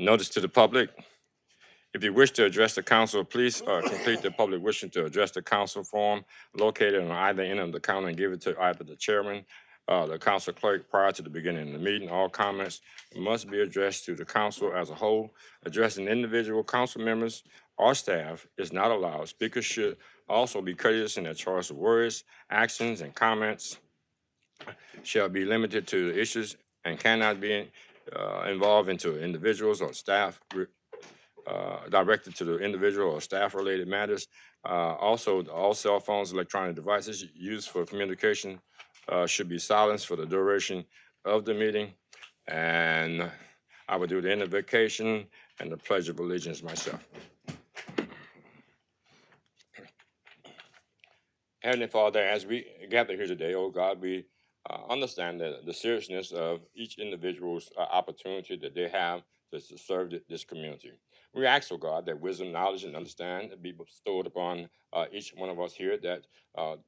Notice to the public. If you wish to address the council, please complete the public wishing to address the council form located on either end of the counter and give it to either the chairman, the council clerk prior to the beginning of the meeting. All comments must be addressed to the council as a whole. Addressing individual council members or staff is not allowed. Speakers should also be courteous in their choice of words, actions, and comments shall be limited to the issues and cannot be involved into individuals or staff directed to the individual or staff-related matters. Also, all cell phones, electronic devices used for communication should be silenced for the duration of the meeting. And I will do the invocation and the Pledge of Allegiance myself. Heavenly Father, as we gather here today, oh God, we understand the seriousness of each individual's opportunity that they have to serve this community. We ask, oh God, that wisdom, knowledge, and understanding be bestowed upon each one of us here, that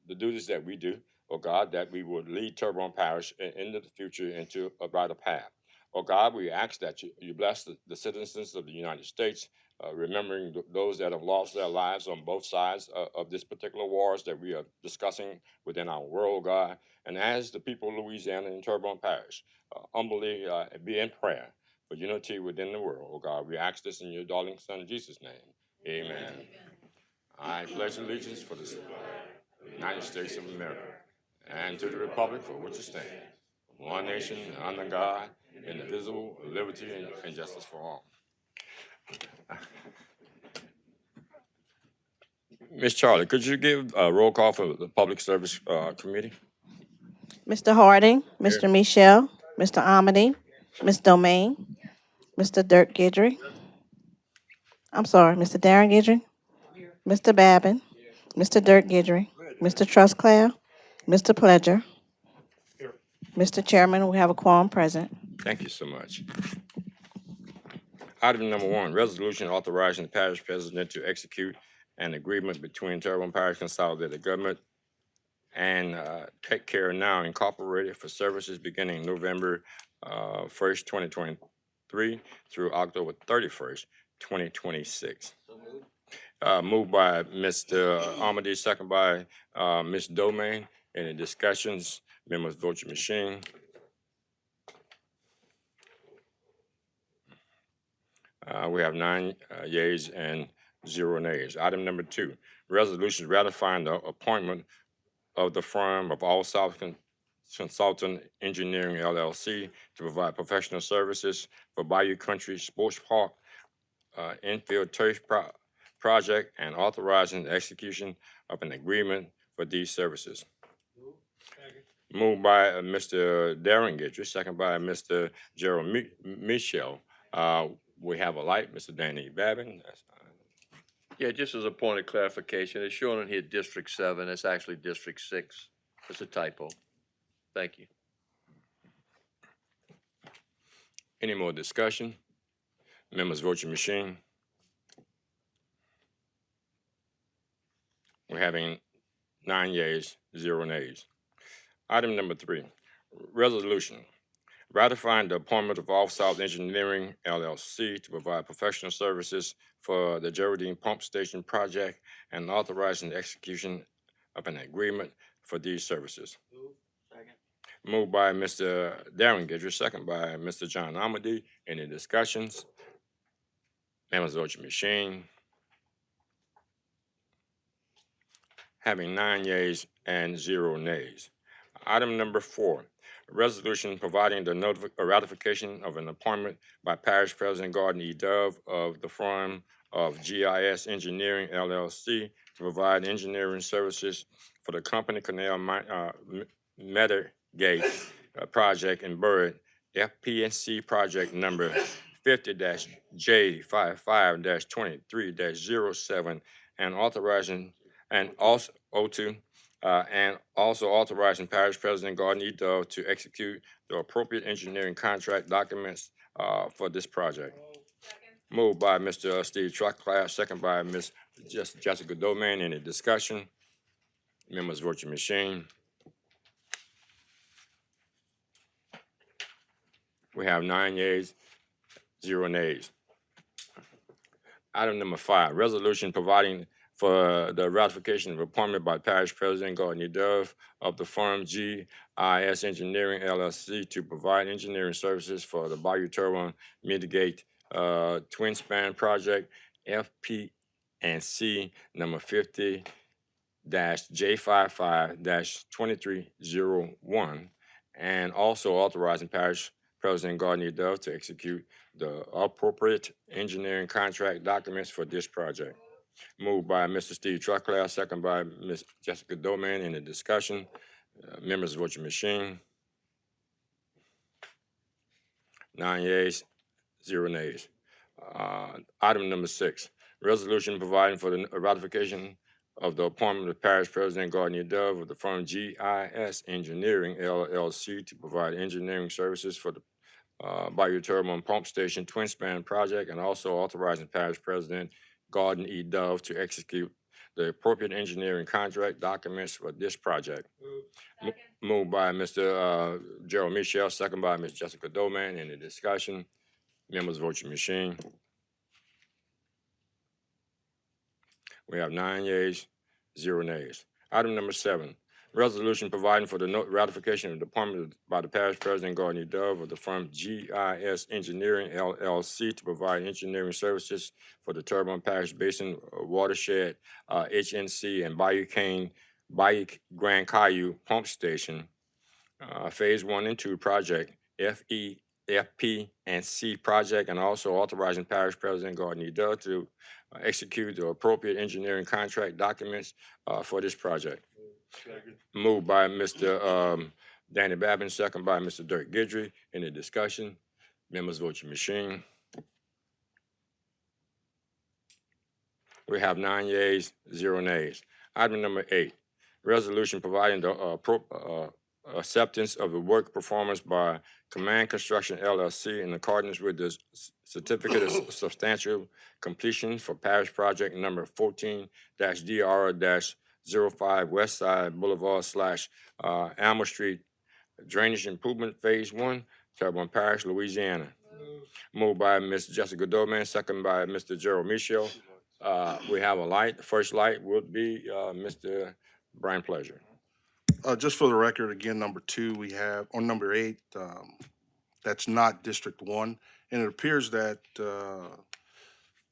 the duties that we do, oh God, that we would lead Terrebonne Parish into the future into a brighter path. Oh God, we ask that you bless the citizens of the United States, remembering those that have lost their lives on both sides of this particular wars that we are discussing within our world, God. And as the people of Louisiana and Terrebonne Parish humbly be in prayer for unity within the world, oh God, we ask this in your darling Son, Jesus' name. Amen. Amen. I pledge allegiance for the United States of America and to the republic for which it stands, one nation under God, indivisible, with liberty and justice for all. Ms. Charlie, could you give a roll call for the Public Service Committee? Mr. Harding, Mr. Michelle, Mr. Amity, Ms. Domain, Mr. Dirk Guidry. I'm sorry, Mr. Darren Guidry, Mr. Babin, Mr. Dirk Guidry, Mr. Trustclair, Mr. Pledger. Mr. Chairman, we have a quorum present. Thank you so much. Item number 1, resolution authorizing the parish president to execute an agreement between Terrebonne Parish Consolidated Government and Take Care Now Incorporated for services beginning November 1st, 2023 through October 31st, 2026. Moved by Mr. Amity, second by Ms. Domain. Any discussions? Members, vote your machine. We have 9 yeas and 0 nays. Item number 2, resolution ratifying the appointment of the firm of All South Consultant Engineering LLC to provide professional services for Bayou Country Sports Park infield turf project and authorizing the execution of an agreement for these services. Moved by Mr. Darren Guidry, second by Mr. Gerald Michel. We have a light, Mr. Danny Babin. Yeah, just as a point of clarification, it's shown in here District 7. It's actually District 6. It's a typo. Thank you. Any more discussion? Members, vote your machine. We're having 9 yeas, 0 nays. Item number 3, resolution ratifying the appointment of All South Engineering LLC to provide professional services for the Geraldine Pump Station project and authorizing the execution of an agreement for these services. Moved by Mr. Darren Guidry, second by Mr. John Amity. Any discussions? Members, vote your machine. Having 9 yeas and 0 nays. Item number 4, resolution providing the ratification of an appointment by Parish President Gordon E. Dove of the firm of GIS Engineering LLC to provide engineering services for the Company Canal Meadowgate project in Burritt, FPNC project number 50-J55-23-07, and authorizing and also authorizing Parish President Gordon E. Dove to execute the appropriate engineering contract documents for this project. Moved by Mr. Steve Trustclair, second by Ms. Jessica Domain. Any discussion? Members, vote your machine. We have 9 yeas, 0 nays. Item number 5, resolution providing for the ratification of appointment by Parish President Gardner Dove of the firm GIS Engineering LLC to provide engineering services for the Bayou Terrebonne Mitigate Twin Span Project FP&C number 50-J55-2301, and also authorizing Parish President Gardner Dove to execute the appropriate engineering contract documents for this project. Moved by Mr. Steve Trucklair, second by Ms. Jessica Doman. In the discussion, members vote your machine. 9 yeas, 0 nays. Item number 6, resolution providing for the ratification of the appointment of Parish President Gardner Dove of the firm GIS Engineering LLC to provide engineering services for the Bayou Terrebonne Pump Station Twin Span Project, and also authorizing Parish President Gordon E. Dove to execute the appropriate engineering contract documents for this project. Moved by Mr. Gerald Michelle, second by Ms. Jessica Doman. In the discussion, members vote your machine. We have 9 yeas, 0 nays. Item number 7, resolution providing for the ratification of the appointment by the Parish President Gardner Dove of the firm GIS Engineering LLC to provide engineering services for the Terrebonne Parish Basin Watershed HNC and Bayou Grand Caillou Pump Station Phase 1 and 2 project FP&C project, and also authorizing Parish President Gardner Dove to execute the appropriate engineering contract documents for this project. Moved by Mr. Danny Babin, second by Mr. Dirk Guidry. In the discussion, members vote your machine. We have 9 yeas, 0 nays. Item number 8, resolution providing the acceptance of the work performance by Command Construction LLC in accordance with the certificate of substantial completion for Parish Project number 14-DR-05 West Side Boulevard / Alma Street Drainage Improvement Phase 1, Terrebonne Parish, Louisiana. Moved by Ms. Jessica Doman, second by Mr. Gerald Michel. We have a light. The first light would be Mr. Brian Pleasure. Just for the record, again, number 2, we have, on number 8, that's not District 1. And it appears that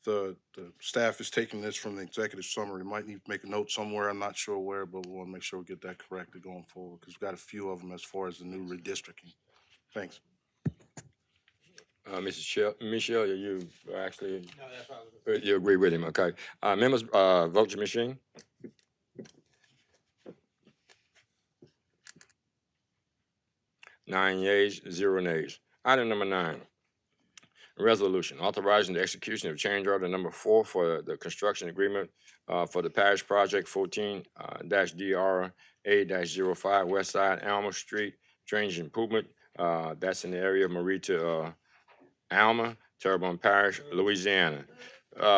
the staff is taking this from the executive summary. Might need to make a note somewhere, I'm not sure where, but we want to make sure we get that corrected going forward, because we've got a few of them as far as the new redistricting. Thanks. Mrs. Michelle, you actually, you agree with him, okay. Members, vote your machine. Nine yeas, 0 nays. Item number 9, resolution authorizing the execution of change order number 4 for the construction agreement for the Parish Project 14-DR-A-05 West Side Alma Street Drainage Improvement. That's in the area of Marie to Alma, Terrebonne Parish, Louisiana.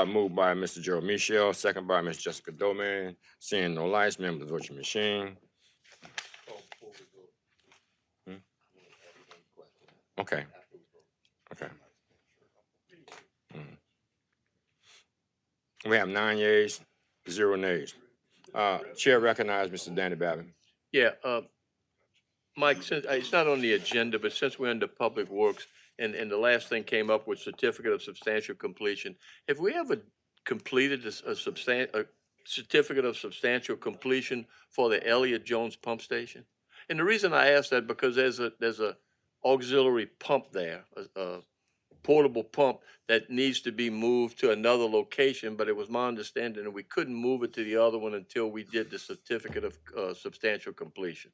Moved by Mr. Gerald Michel, second by Ms. Jessica Doman. Seeing no lights, members vote your machine. Okay. Okay. We have 9 yeas, 0 nays. Chair recognizes Mr. Danny Babin. Yeah, Mike, since it's not on the agenda, but since we're into Public Works, and the last thing came up with certificate of substantial completion, have we ever completed a certificate of substantial completion for the Elliott Jones Pump Station? And the reason I ask that, because there's a auxiliary pump there, a portable pump that needs to be moved to another location, but it was my understanding that we couldn't move it to the other one until we did the certificate of substantial completion.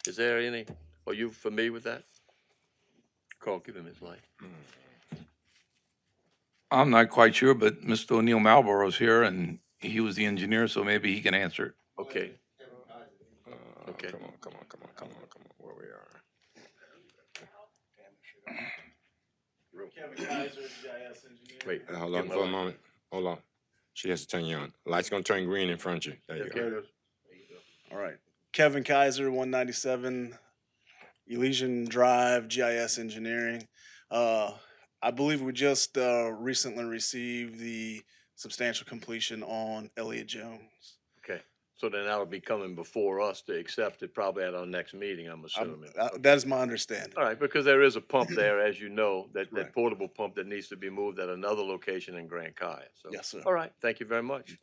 Is there any, are you familiar with that? Carl, give him his light. I'm not quite sure, but Mr. O'Neill Malboro's here, and he was the engineer, so maybe he can answer it. Okay. Okay. Come on. Where we are. Wait. Hold on for a moment. Hold on. She has to turn you on. Light's gonna turn green in front of you. There you go. All right. Kevin Kaiser, 197 Elysian Drive, GIS Engineering. I believe we just recently received the substantial completion on Elliott Jones. Okay, so then that'll be coming before us to accept it probably at our next meeting, I'm assuming. That is my understanding. All right, because there is a pump there, as you know, that Correct. portable pump that needs to be moved at another location in Grand Kaya, so. Yes, sir. All right, thank you very much.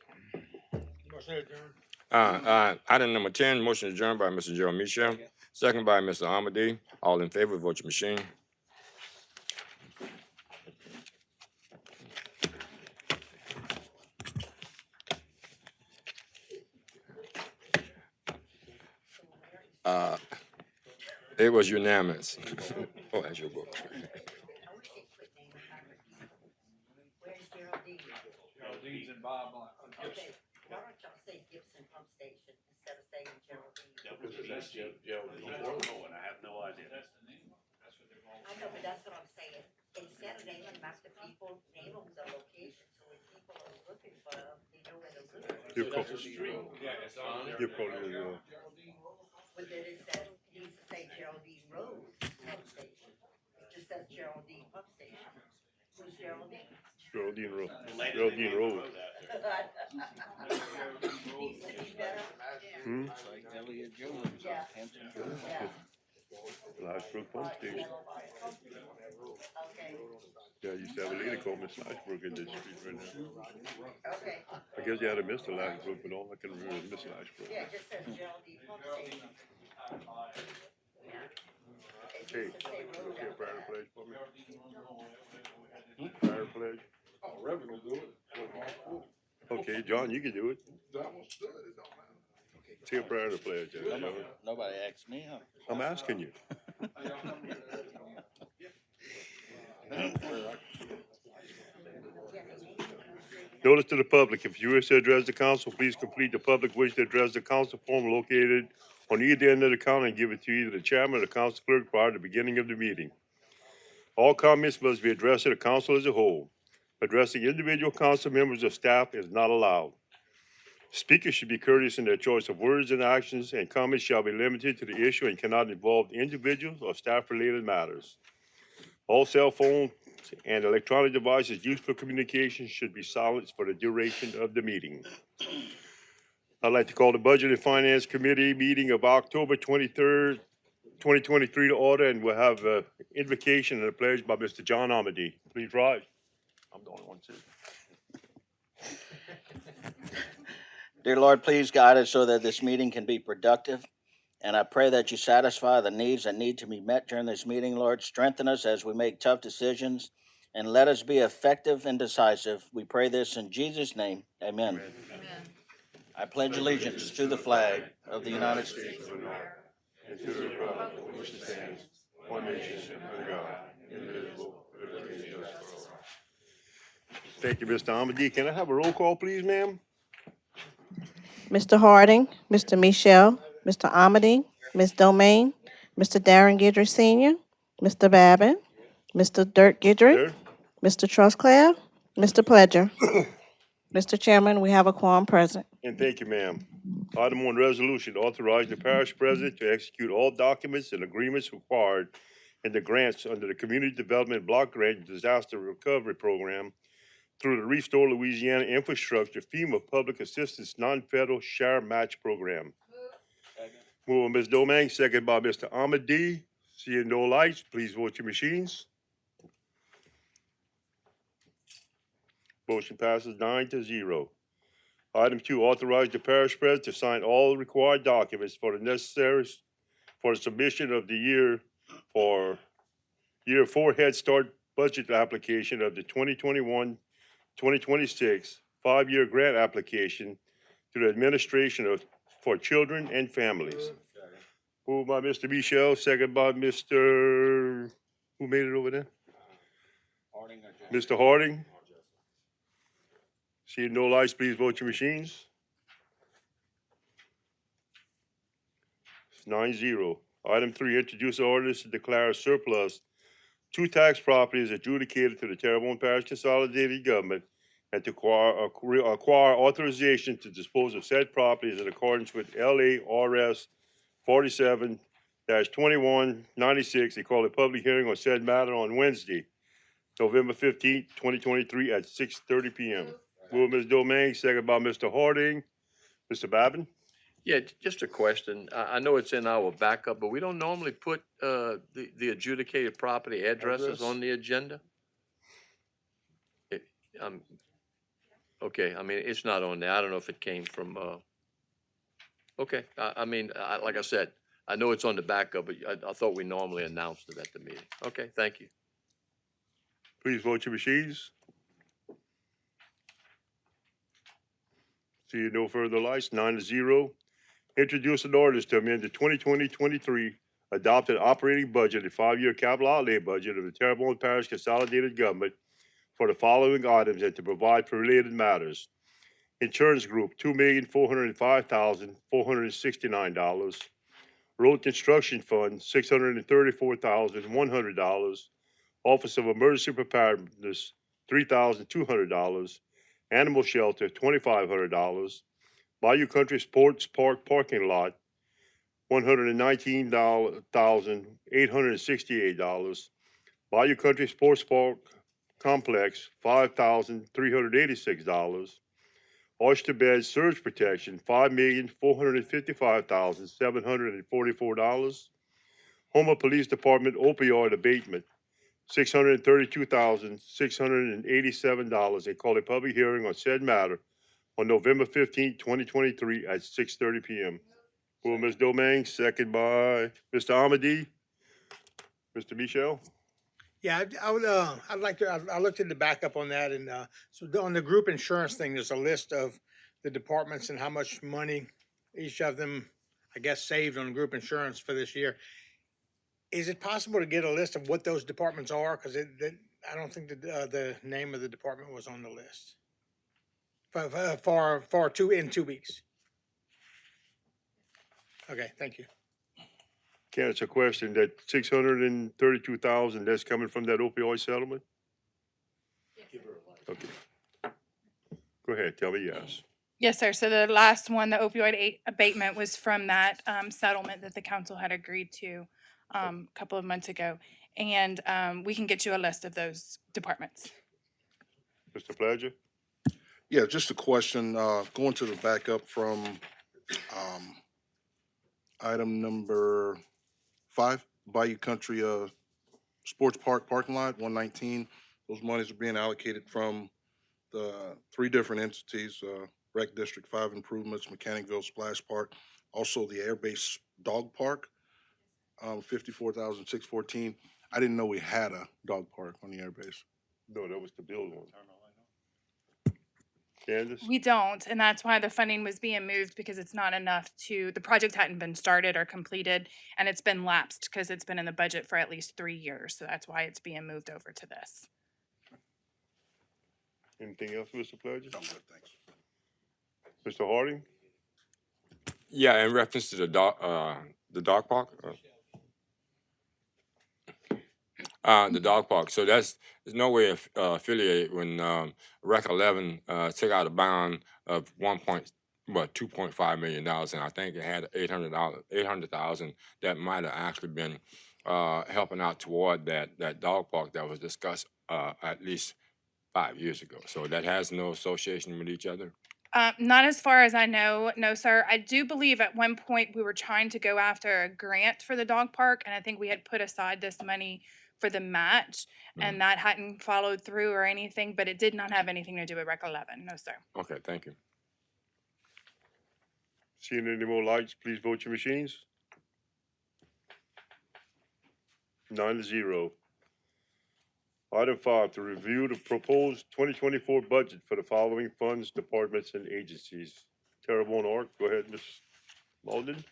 Item number 10, motion adjourned by Mr. Joe Michelle, second by Mr. Amadi. All in favor, vote your machine. It was unanimous. Oh, that's your book. Where's Geraldine? Geraldine's and Bob, Okay, why don't y'all say Gibson Pump Station instead of saying Geraldine? that's Geraldine. And I have no idea. I know, but that's what I'm saying. Instead of naming them after people, name them the location, so when people are looking for them, they know where to look. You're That's a street. Yeah, it's on there. You're calling it, But then it says, it needs to say Geraldine Road Pump Station. It just says Geraldine Pump Station. Who's Geraldine? Geraldine Road. Geraldine Road. Needs to be better. Hmm? Yeah. Yeah. Lashbrook Pump Station. Okay, Yeah, I used to have a lady called Miss Lashbrook in this street right now. okay. I guess you had a Mr. Lashbrook, but all I can remember is Miss Lashbrook. Yeah, it just says Geraldine Pump Station. It Hey, needs to say road okay, after prayer that. pledge for me. Prayer pledge. Oh, Reverend will do it. Okay, John, you can do it. That was good, it don't matter. Say a prayer to pledge. John. Nobody asked me, huh? I'm asking you. Notice to the public, if you wish to address the council, please complete the public wish to address the council form located on either end of the counter and give it to either the chairman or the council clerk prior to the beginning of the meeting. All comments must be addressed to the council as a whole. Addressing individual council members or staff is not allowed. Speakers should be courteous in their choice of words and actions, and comments shall be limited to the issue and cannot involve individuals or staff-related matters. All cell phones and electronic devices used for communication should be silenced for the duration of the meeting. I'd like to call the Budget and Finance Committee meeting of October 23rd, 2023 to order, and we'll have an invocation and a pledge by Mr. John Amadi. Please rise. I'm the only one sitting. Dear Lord, please guide us so that this meeting can be productive. And I pray that you satisfy the needs that need to be met during this meeting, Lord. Strengthen us as we make tough decisions and let us be effective and decisive. We pray this in Jesus' name. Amen. I pledge allegiance to the flag of the United States. And to the republic for which it stands, one nation, under God, indivisible, with liberty and justice for all. Thank you, Mr. Amadi. Can I have a roll call, please, ma'am? Mr. Harding, Mr. Michelle, Mr. Amity, Ms. Domain, Mr. Darren Guidry Senior, Mr. Babin, Mr. Dirk Guidry, Sir? Mr. Trustclair, Mr. Pledger. Mr. Chairman, we have a quorum present. And thank you, ma'am. Item 1, resolution authorizing the parish president to execute all documents and agreements required in the grants under the Community Development Block Grant Disaster Recovery Program through the Restore Louisiana Infrastructure FEMA Public Assistance Non-Federal Share Match Program. Move by Ms. Domingue, second by Mr. Amadi. Seeing no lights, please vote your machines. Motion passes 9-0. Item 2, authorize the parish president to sign all required documents for the necessary for the submission of the year 4 Head Start budget application of the 2021-2026 5-year grant application to the administration of for children and families. Moved by Mr. Michelle, second by Mr. Who made it over there? Mr. Harding. Seeing no lights, please vote your machines. It's 9-0. Item 3, introduce ordinance to declare surplus 2 tax properties adjudicated to the Terrebonne Parish Consolidated Government and to acquire authorization to dispose of said properties in accordance with LARS 47-2196. They call a public hearing on said matter on Wednesday, November 15th, 2023 at 6:30 p.m. Moved Ms. Domingue, second by Mr. Harding. Mr. Babin? Yeah, just a question. I know it's in our backup, but we don't normally put, the adjudicated property addresses Address? on the agenda? It, okay, I mean, it's not on there. I don't know if it came from, okay, like I said, I know it's on the backup, but I thought we normally announced it at the meeting. Okay, thank you. Please vote your machines. See no further lights, 9-0. Introduce an orders to amend the 2020-23 adopted operating budget and 5-year capital outlay budget of the Terrebonne Parish Consolidated Government for the following items and to provide for related matters. Insurance Group, $2,405,469. Road Construction Fund, $634,100. Office of Emergency Preparedness, $3,200. Animal Shelter, $2,500. Bayou Country Sports Park Parking Lot, $119,868. Bayou Country Sports Park Complex, $5,386. Oyster Bed Surge Protection, $5,455,744. Houma Police Department Opioid Abatement, $632,687, and call a public hearing on said matter on November 15th, 2023 at 6:30 PM. Well, Ms. Domingue, second by Mr. Amady. Mr. Michel? Yeah, I'd like to, I looked at the backup on that and, so on the group insurance thing, there's a list of the departments and how much money each of them, I guess, saved on group insurance for this year. Is it possible to get a list of what those departments are? Cause I don't think the name of the department was on the list. In 2 weeks. Okay, thank you. Can answer a question, that 632,000, that's coming from that opioid settlement? Okay. Go ahead, tell me yes. Yes, sir. So the last one, the opioid abatement, was from that settlement that the council had agreed to a couple of months ago. And we can get you a list of those departments. Mr. Pledger? Yeah, just a question, going to the backup from, item number 5, Bayou Country, Sports Park Parking Lot, 119. Those monies are being allocated from the 3 different entities, Rec District 5 improvements, Mechanicville Splash Park, also the Air Base Dog Park, 54,614. I didn't know we had a dog park on the air base. No, that was the build one. Candace? We don't, and that's why the funding was being moved, because it's not enough the project hadn't been started or completed, and it's been lapsed because it's been in the budget for at least 3 years. So that's why it's being moved over to this. Anything else, Mr. Pledger? No, good, thanks. Mr. Harding? Yeah, in reference to the dog park. The dog park. So there's no way affiliated when Rec 11 took out a bond of $2.5 million, and I think it had $800,000 that might have actually been helping out toward that dog park that was discussed at least 5 years ago. So that has no association with each other. Not as far as I know, no, sir. I do believe at one point we were trying to go after a grant for the dog park, and I think we had put aside this money for the match, and that hadn't followed through or anything, but it did not have anything to do with Rec 11, no, sir. Okay, thank you. Seeing any more lights, please vote your machines. 9-0. Item 5, to review the proposed 2024 budget for the following funds, departments, and agencies. Terrebonne Arc, go ahead, Ms. Malden.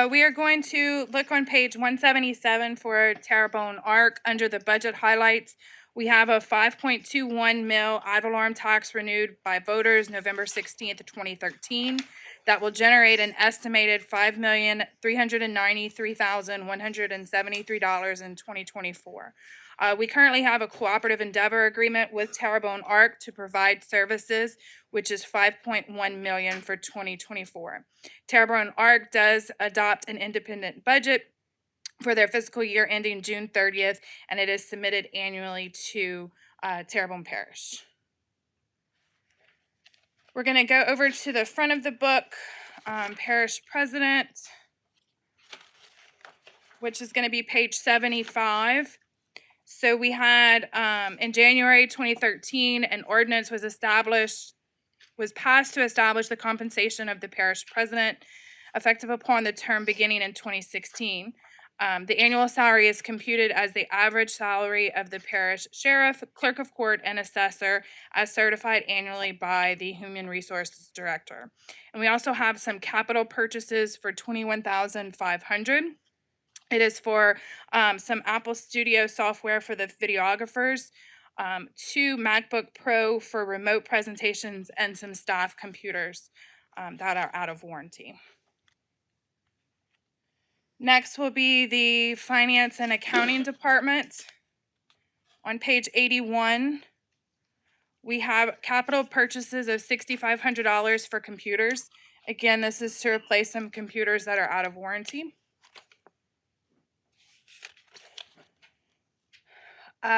We are going to look on page 177 for Terrebonne Arc. Under the budget highlights, we have a 5.21 mil ad valorem tax renewed by voters November 16th, 2013. That will generate an estimated $5,393,173 in 2024. We currently have a cooperative endeavor agreement with Terrebonne Arc to provide services, which is $5.1 million for 2024. Terrebonne Arc does adopt an independent budget for their fiscal year ending June 30th, and it is submitted annually to Terrebonne Parish. We're going to go over to the front of the book, Parish President, which is going to be page 75. So we had, in January 2013, an ordinance was passed to establish the compensation of the parish president, effective upon the term beginning in 2016. The annual salary is computed as the average salary of the parish sheriff, clerk of court, and assessor, as certified annually by the Human Resources Director. And we also have some capital purchases for $21,500. It is for some Apple Studio software for the videographers, 2 MacBook Pro for remote presentations, and some staff computers that are out of warranty. Next will be the Finance and Accounting Department. On page 81, we have capital purchases of $6,500 for computers. Again, this is to replace some computers that are out of warranty.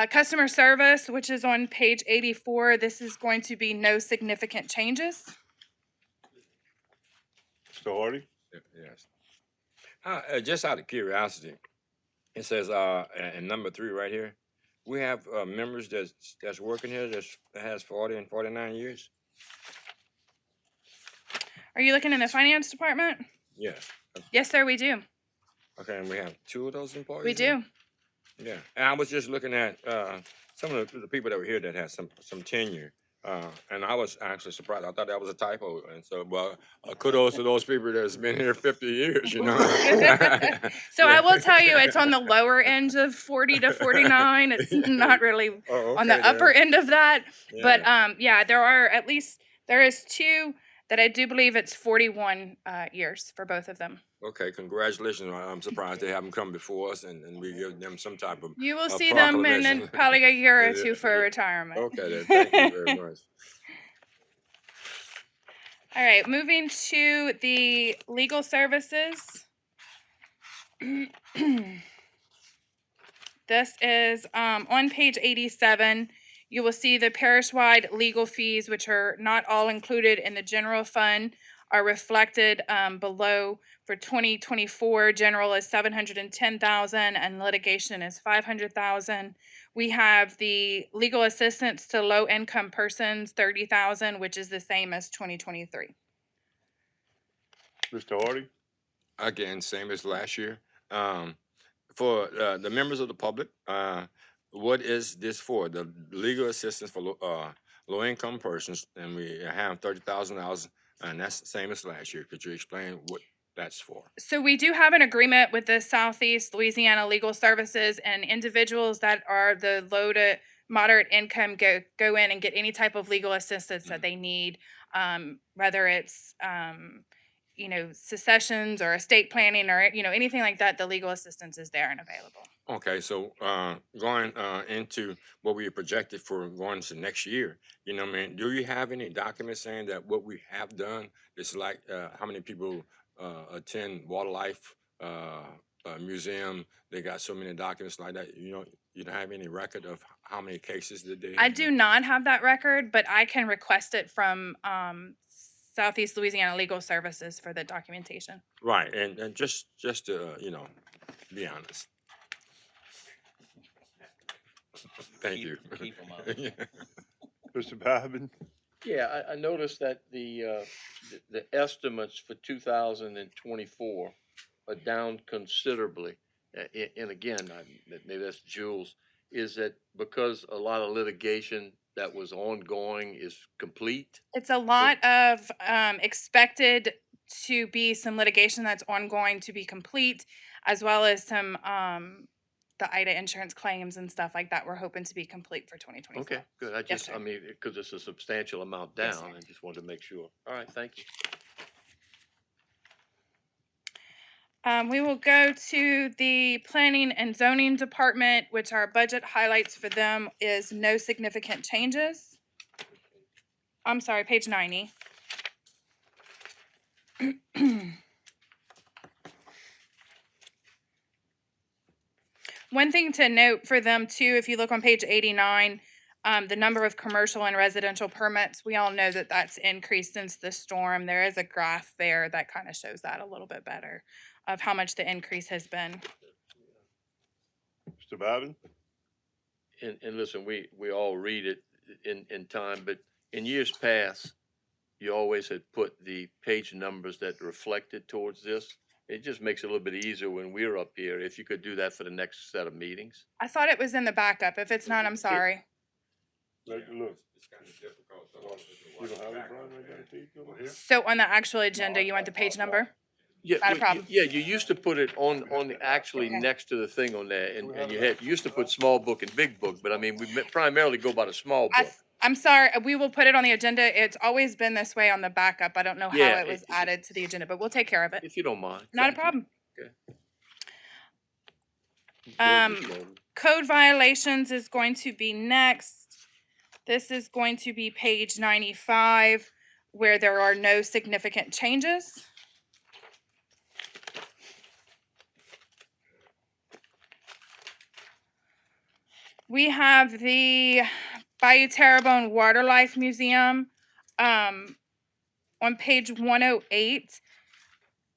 Customer service, which is on page 84, this is going to be no significant changes. Mr. Hardy? Yes. Just out of curiosity, it says in number 3 right here, we have members that's working here that has 40 and 49 years. Are you looking in the finance department? Yes. Yes, sir, we do. Okay, and we have 2 of those employees. We here? do. Yeah, and I was just looking at some of the people that were here that had some tenure, and I was actually surprised. I thought that was a typo, and so, well, kudos to those people that's been here 50 years. You know. So I will tell you, it's on the lower end of 40 to 49. It's not really on the upper end of that, but yeah, there is 2 that I do believe it's 41 years for both of them. Okay, congratulations. I'm surprised they haven't come before us, and we give them some type of You will see them in probably a year or 2 for retirement. Okay, then, thank you very much. All right, moving to the legal services. This is on page 87. You will see the parish-wide legal fees, which are not all included in the general fund, are reflected below. For 2024, general is $710,000 and litigation is $500,000. We have the legal assistance to low-income persons, $30,000, which is the same as 2023. Mr. Hardy? Again, same as last year. For the members of the public, what is this for? The legal assistance for low-income persons, and we have $30,000, and that's the same as last year. Could you explain what that's for? So we do have an agreement with the Southeast Louisiana Legal Services, and individuals that are the low to moderate income go in and get any type of legal assistance that they need, whether it's successions or estate planning or anything like that. The legal assistance is there and available. Okay, so going into what we projected for going to next year, do you have any documents saying that what we have done is like how many people attend Wildlife Museum? They got so many documents like that. You don't have any record of how many cases did they? I do not have that record, but I can request it from Southeast Louisiana Legal Services for the documentation. Right, and just to be honest. Thank you. Keep 'em up. Mr. Babin? Yeah, I noticed that the estimates for 2024 are down considerably. And again, maybe that's Jules, is that because a lot of litigation that was ongoing is complete? It's a lot of expected to be some litigation that's ongoing to be complete, as well as some the IDA insurance claims and stuff like that. We're hoping to be complete for 2024. Okay, good. Yes, sir. Because it's a substantial amount Yes, down, sir. I just wanted to make sure. All right, thank you. We will go to the Planning and Zoning Department, which our budget highlights for them is no significant changes. I'm sorry, page 90. One thing to note for them too, if you look on page 89, the number of commercial and residential permits, we all know that that's increased since the storm. There is a graph there that kind of shows that a little bit better of how much the increase has been. Mr. Babin? And listen, we all read it in time, but in years past, you always had put the page numbers that reflected towards this. It just makes it a little bit easier when we're up here, if you could do that for the next set of meetings. I thought it was in the backup. If it's not, I'm sorry. Look, It's kind of difficult. you don't have it, Brian, right there, page over here? So on the actual agenda, you want the page number? Yeah, Not a well, problem. Yeah, you used to put it on the, actually Okay. next to the thing on there, and you used to put small book and big book, but I mean, we primarily go by the small book. I'm sorry, we will put it on the agenda. It's always been this way on the backup. I don't know how Yeah, it was added to the agenda, but we'll take care of it. If you don't mind. Not a Thank you. problem. Okay. Code violations is going to be next. This is going to be page 95, where there are no significant changes. We have the Bayou Terrebonne Waterlife Museum. On page 108,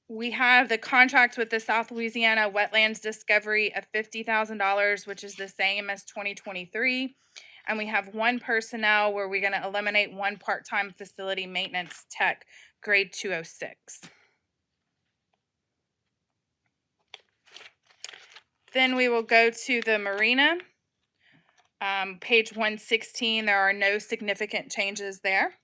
we have the contract with the South Louisiana Wetlands Discovery of $50,000, which is the same as 2023. And we have one personnel where we're going to eliminate one part-time facility maintenance tech, grade 206. Then we will go to the marina. Page 116, there are no significant changes there.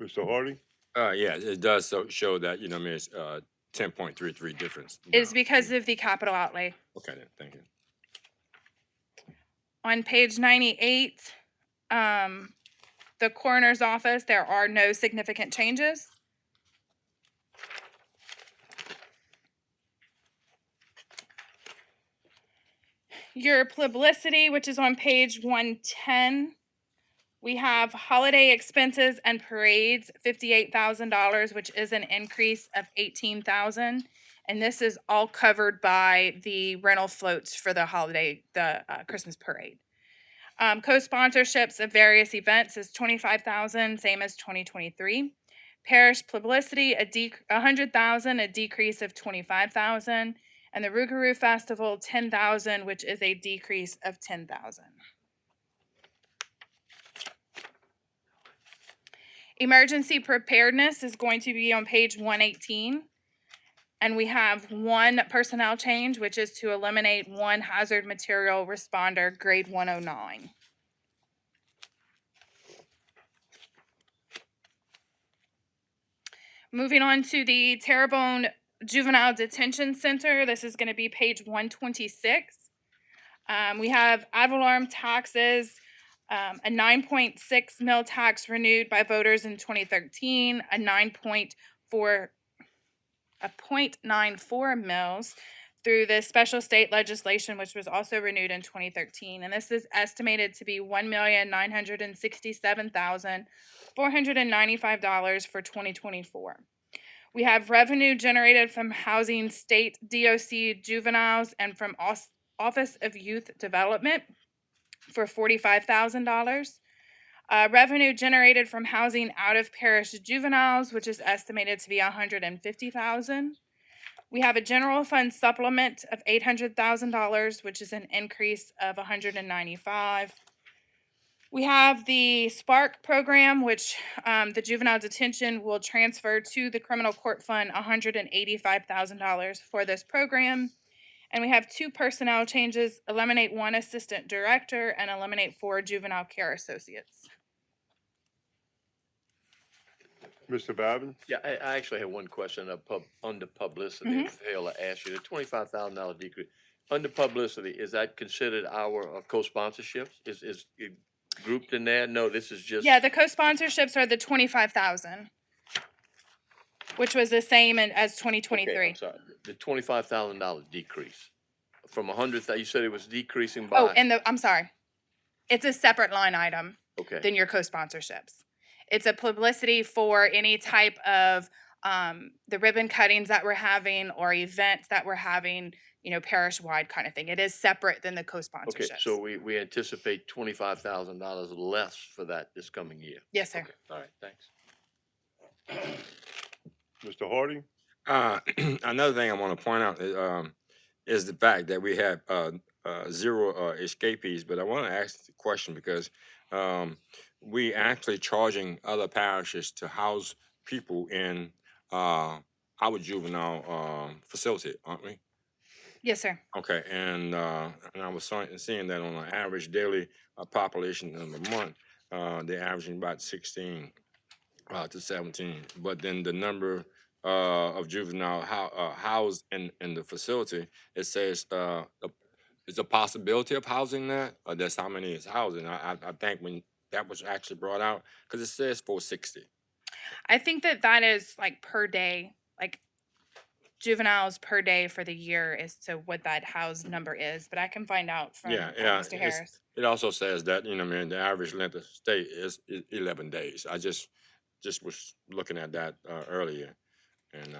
Mr. Harding? Yeah, it does show that, I mean, it's 10.33 difference. Is because of the capital outlay. Okay, then, thank you. On page 98, the coroner's office, there are no significant changes. Your publicity, which is on page 110, we have holiday expenses and parades, $58,000, which is an increase of $18,000. And this is all covered by the rental floats for the holiday, the Christmas parade. Co-sponsorships of various events is $25,000, same as 2023. Parish publicity, $100,000, a decrease of $25,000. And the Rougarou Festival, $10,000, which is a decrease of $10,000. Emergency preparedness is going to be on page 118. And we have one personnel change, which is to eliminate one hazard material responder, grade 109. Moving on to the Terrebonne Juvenile Detention Center. This is going to be page 126. We have ad valorem taxes, a 9.6 mil tax renewed by voters in 2013, a 0.94 mils through the special state legislation, which was also renewed in 2013. And this is estimated to be $1,967,495 for 2024. We have revenue generated from housing state DOC juveniles and from Office of Youth Development for $45,000. Revenue generated from housing out of parish juveniles, which is estimated to be $150,000. We have a general fund supplement of $800,000, which is an increase of $195,000. We have the Spark program, which the juvenile detention will transfer to the criminal court fund $185,000 for this program. And we have two personnel changes, eliminate one assistant director and eliminate 4 juvenile care associates. Mr. Babin? Yeah, I actually have one question under publicity. Mhm. If I'll ask you, the $25,000 decrease, under publicity, is that considered our co-sponsorships? Is it grouped in there? No, this is just. Yeah, the co-sponsorships are the $25,000, which was the same as Okay, 2023. I'm sorry, the $25,000 decrease from 100,000, you said it was decreasing by. Oh, and I'm sorry. It's a separate line item Okay, than your co-sponsorships. It's a publicity for any type of the ribbon cuttings that we're having or events that we're having, parish wide kind of thing. It is separate than the Okay, co-sponsorships. so we anticipate $25,000 less for that this coming year. Yes, sir. Okay, all right, thanks. Mr. Harding? Another thing I want to point out is the fact that we have zero escapees. But I want to ask the question because we actually charging other parishes to house people in our juvenile facility, aren't we? Yes, sir. Okay, and I was seeing that on an average daily population of a month, they're averaging about 16 to 17. But then the number of juvenile housed in the facility, it says it's a possibility of housing that, or that's how many is housing. I think when that was actually brought out, because it says 460. I think that is like per day, like juveniles per day for the year is to what that house number is, but I can find out from Yeah, Mr. Harris. it also says that, I mean, the average length of stay is 11 days. I just was looking at that earlier, and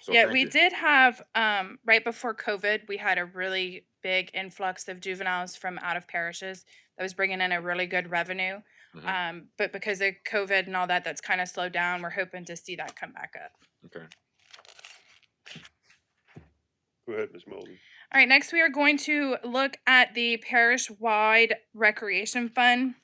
so Yeah, thank we you. did have right before COVID, we had a really big influx of juveniles from out of parishes that was bringing in a really good revenue. Mhm. But because of COVID and all that, that's kind of slowed down. We're hoping to see that come back up. Okay. Go ahead, Ms. Melton. All right, next we are going to look at the parish-wide recreation fund.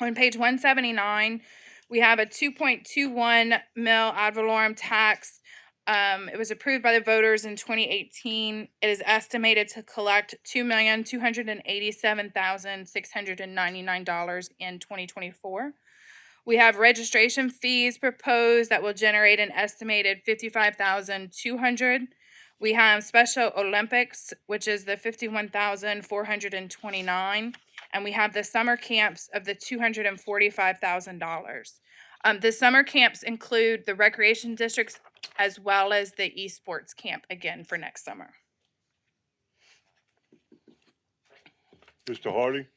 On page 179, we have a 2.21 mil ad valorem tax. It was approved by the voters in 2018. It is estimated to collect $2,287,699 in 2024. We have registration fees proposed that will generate an estimated $55,200. We have Special Olympics, which is the $51,429, and we have the summer camps of the $245,000. The summer camps include the recreation districts as well as the esports camp again for next summer. Mr. Harding?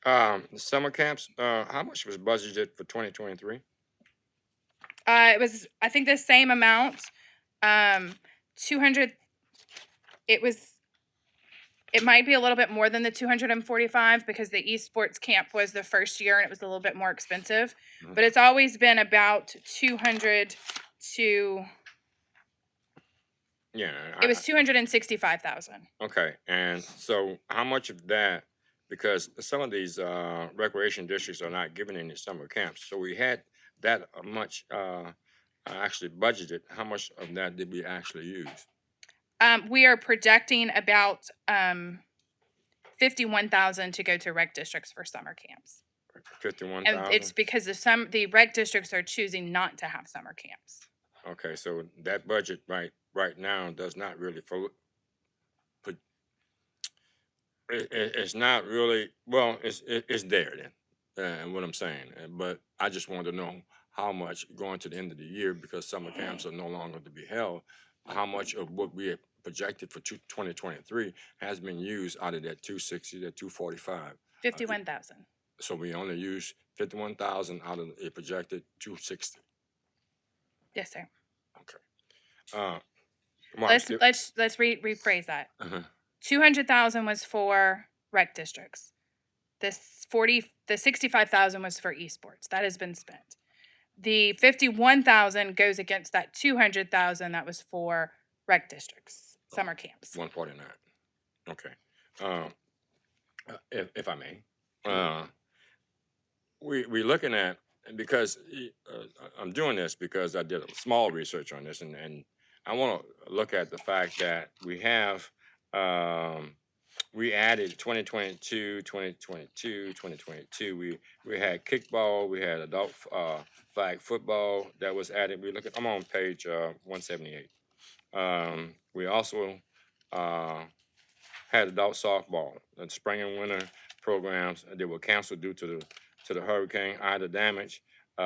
The summer camps, how much was budgeted for 2023? It was, I think, the same amount. 200. It might be a little bit more than the 245 because the esports camp was the first year and it was a little bit more expensive. Mhm. But it's always been about 200 to. Yeah. It was 265,000. Okay, and so how much of that, because some of these recreation districts are not giving any summer camps, so we had that much actually budgeted. How much of that did we actually use? We are projecting about 51,000 to go to rec districts for summer camps. 51,000? And it's because the rec districts are choosing not to have summer camps. Okay, so that budget right now does not really put. It's not really, well. It's there then, and what I'm saying. But I just wanted to know how much going to the end of the year, because summer camps are no longer to be held. How much of what we had projected for 2023 has been used out of that 260, that 245? 51,000. So we only used 51,000 out of a projected 260. Yes, sir. Okay. Mark, Let's rephrase that. uh-huh. 200,000 was for rec districts. The 65,000 was for esports. That has been spent. The 51,000 goes against that 200,000 that was for rec districts, summer camps. 149. Okay. If I may, we're looking at, because I'm doing this because I did a small research on this, and I want to look at the fact that we have we added 2022, 2022, 2022. We had kickball, we had adult flag football that was added. I'm on page 178. We also had adult softball, the spring and winter programs that were canceled due to the Hurricane Ida damage.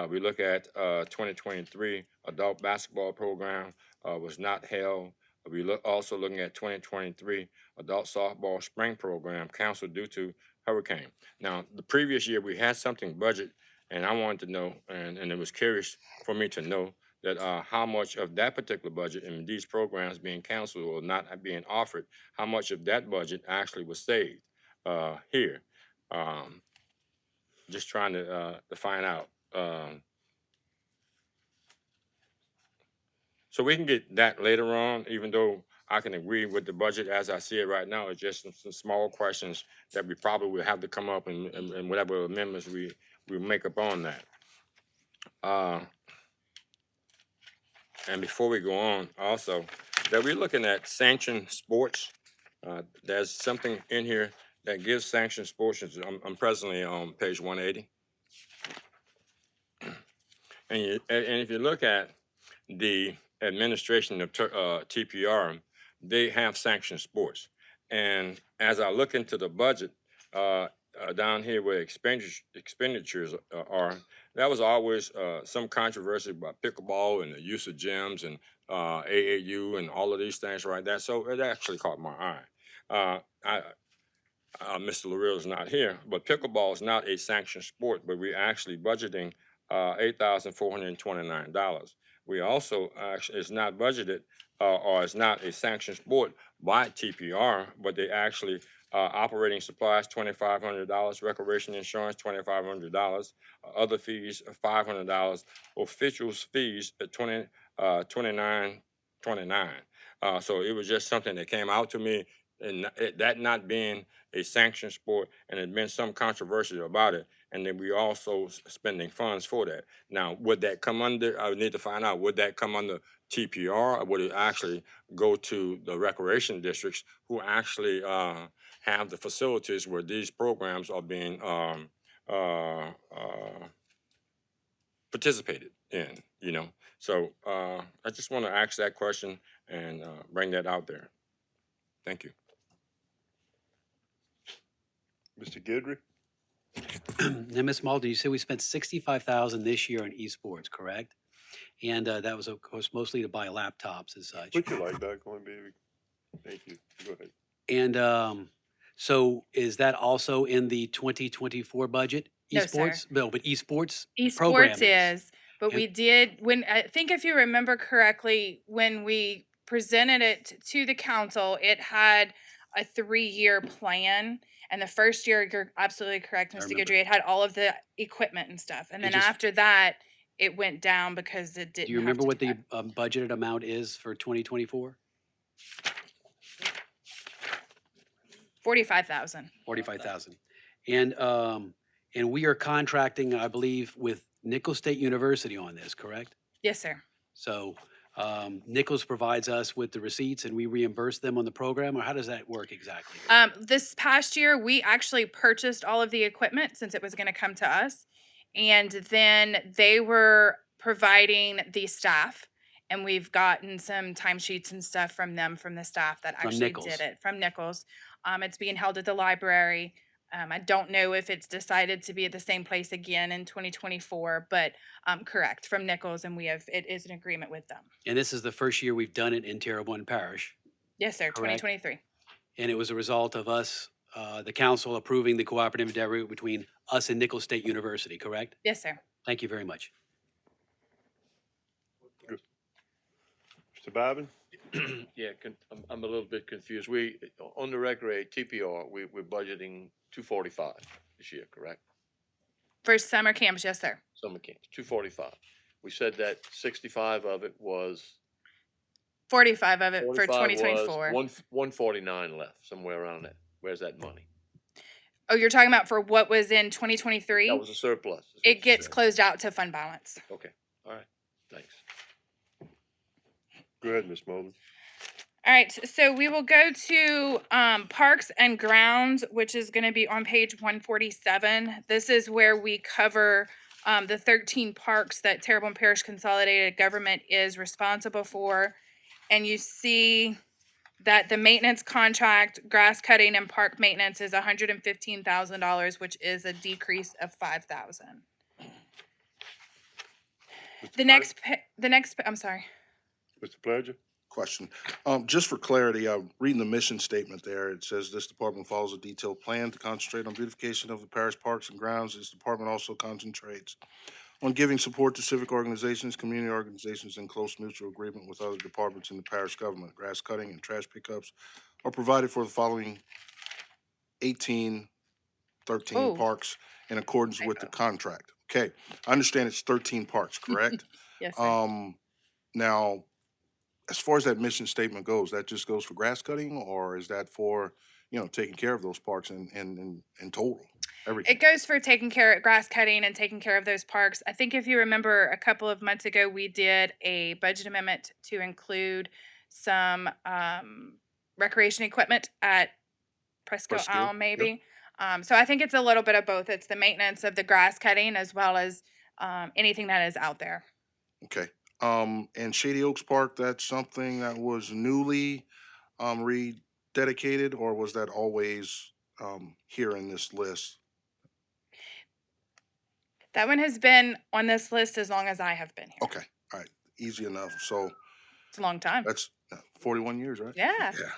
We look at 2023 adult basketball program was not held. We also looking at 2023 adult softball spring program canceled due to hurricane. Now, the previous year we had something budget And I wanted to know, and it was curious for me to know that how much of that particular budget and these programs being canceled or not being offered, how much of that budget actually was saved here. Um, just trying to find out. So we can get that later on, even though I can agree with the budget as I see it right now. It's just some small questions that we probably will have to come up and whatever amendments we make up on that. And before we go on, also, that we're looking at sanctioned sports. There's something in here that gives sanctioned sports. I'm presently on page 180. And if you look at the administration of TPR, they have sanctioned sports. And as I look into the budget down here where expenditures are, that was always some controversy about pickleball and the use of gyms and AAU and all of these things right there. So it actually caught my eye. Mr. Lareal is not here, but pickleball is not a sanctioned sport, but we're actually budgeting $8,429. We also actually is not budgeted or is not a sanctioned sport by TPR, but they actually operating supplies $2,500, recreation insurance $2,500, other fees $500, officials fees at $29.29. So it was just something that came out to me, and that not being a sanctioned sport, and there's been some controversy about it, and then we also spending funds for that. Now, would that come under, I would need to find out, would that come under TPR, or would it actually go to the recreation districts who actually have the facilities where these programs are being participated in, you know? So I just want to ask that question and bring that out there. Thank you. Mr. Guidry? Now, Ms. Malden, you said we spent $65,000 this year on esports, correct? And that was, of course, mostly to buy laptops and such. Put your light back on, baby. Thank you. Go ahead. And so is that also in the 2024 budget? No, sir. Esports? No, but esports Esports program is, but And- we did, when, I think if you remember correctly, when we presented it to the council, it had a 3-year plan. And the first year, you're absolutely correct, I Mr. remember. Guidry, it had all of the equipment and stuff. And then just- after that, it went down because it didn't Do you have remember to what do the that. budgeted amount is for 2024? 45,000. 45,000. And we are contracting, I believe, with Nicholls State University on this, correct? Yes, sir. So Nicholls provides us with the receipts and we reimburse them on the program, or how does that work exactly? This past year, we actually purchased all of the equipment since it was going to come to us. And then they were providing the staff. And we've gotten some timesheets and stuff from them, from the staff that From actually Nicholls. did it, from Nicholls. It's being held at the library. I don't know if it's decided to be at the same place again in 2024, but correct, from Nicholls, and it is an agreement with them. And this is the first year we've done it in Terrebonne Parish. Yes, sir, Correct. 2023. And it was a result of us, the council approving the cooperative endeavor between us and Nicholls State University, correct? Yes, sir. Thank you very much. Mr. Babin? Yeah, I'm a little bit confused. On the record, TPR, we're budgeting 245 this year, correct? For summer camps, yes, sir. Summer camps, 245. We said that 65 of it was. 45 of it for 45 was 2024. 149 left, somewhere around that. Where's that money? Oh, you're talking about for what was in 2023? That was a surplus. is what It you gets said. closed out to fund balance. Okay, all right, thanks. Go ahead, Ms. Mullen. All right, so we will go to Parks and Grounds, which is going to be on page 147. This is where we cover the 13 parks that Terrebonne Parish Consolidated Government is responsible for. And you see that the maintenance contract, grass cutting and park maintenance is $115,000, which is a decrease of $5,000. The next, I'm sorry. Mr. Pledger? question. Just for clarity, reading the mission statement there, it says this department follows a detailed plan to concentrate on beautification of the parish parks and grounds. This department also concentrates on giving support to civic organizations, community organizations in close mutual agreement with other departments in the parish government. Grass cutting and trash pickups are provided for the following 13 Ooh. parks in accordance with the Typo. contract. Okay, I understand it's 13 parks, correct? Yes, sir. Now, as far as that mission statement goes, that just goes for grass cutting, or is that for, taking care of those parks in total, everything? It goes for taking care of grass cutting and taking care of those parks. I think if you remember a couple of months ago, we did a budget amendment to include some recreation equipment at Presco Prescott, Isle, yep. maybe. So I think it's a little bit of both. It's the maintenance of the grass cutting as well as anything that is out there. Okay. And Shady Oaks Park, that's something that was newly rededicated, or was that always here in this list? That one has been on this list as long as I have been here. Okay, all right, easy enough. So It's a long time. that's 41 years, right? Yeah. Yeah.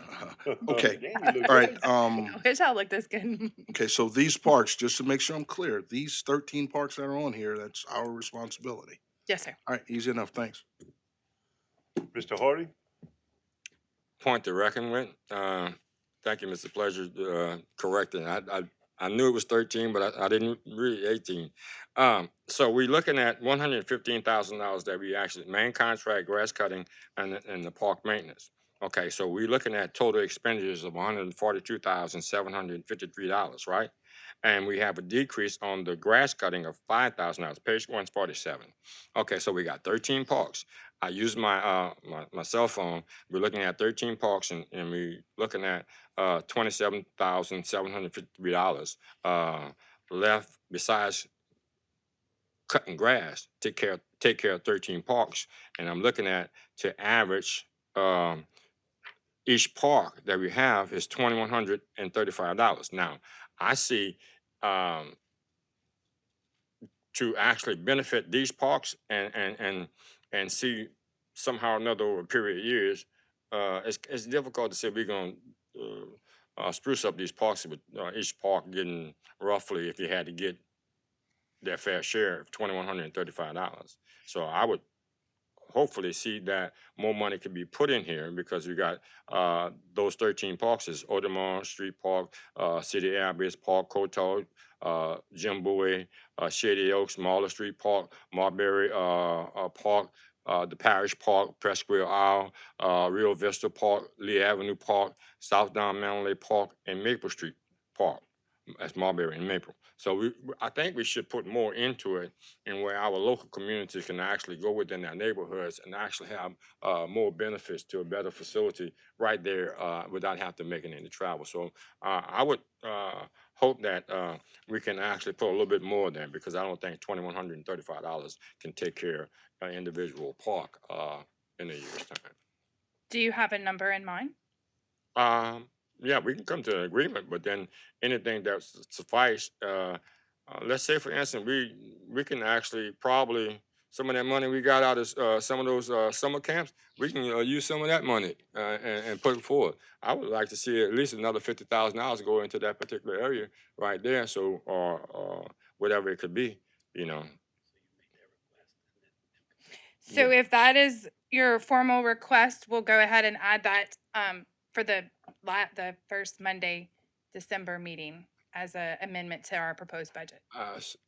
Okay. Damn, you look All right. good. I wish I looked this good. Okay, so these parks, just to make sure I'm clear, these 13 parks that are on here, that's our responsibility. Yes, sir. All right, easy enough, thanks. Mr. Hardy? Point to reckon with. Thank you, Mr. Pleasure, correcting. I knew it was 13, but I didn't read 18. So we're looking at $115,000 that we actually, main contract, grass cutting, and the park maintenance. Okay, so we're looking at total expenditures of $142,753, right? And we have a decrease on the grass cutting of $5,000, page 147. Okay, so we got 13 parks. I use my my cell phone. We're looking at 13 parks, and we're looking at $27,753 left besides cutting grass. Take care of 13 parks, and I'm looking at to average each park that we have is $2,135. Now I see to actually benefit these parks and see somehow or another over a period of years, it's difficult to say we're going to spruce up these parks with each park getting roughly, if you had to get their fair share, of $2,135. So I would hopefully see that more money could be put in here, because we got those 13 parks is Audemars Street Park, City Airbase Park, Coteau, Jim Bowie, Shady Oaks, Marla Street Park, Marbury Park, the Parish Park, Presque Isle, Rio Vista Park, Lee Avenue Park, South Down Manley Park, and Maple Street Park. That's Marbury and Maple. So I think we should put more into it, and where our local communities can actually go within their neighborhoods and actually have more benefits to a better facility right there without having to make any travel. So I would hope that we can actually put a little bit more there, because I don't think $2,135 can take care of an individual park in a year's time. Do you have a number in mind? Yeah, we can come to an agreement, but then anything that suffice, let's say for instance, we can actually probably, some of that money we got out of some of those summer camps, we can use some of that money and put it forward. I would like to see at least another $50,000 go into that particular area right there, so or whatever it could be, you know. So if that is your formal request, we'll go ahead and add that for the first Monday, December meeting as an amendment to our proposed budget.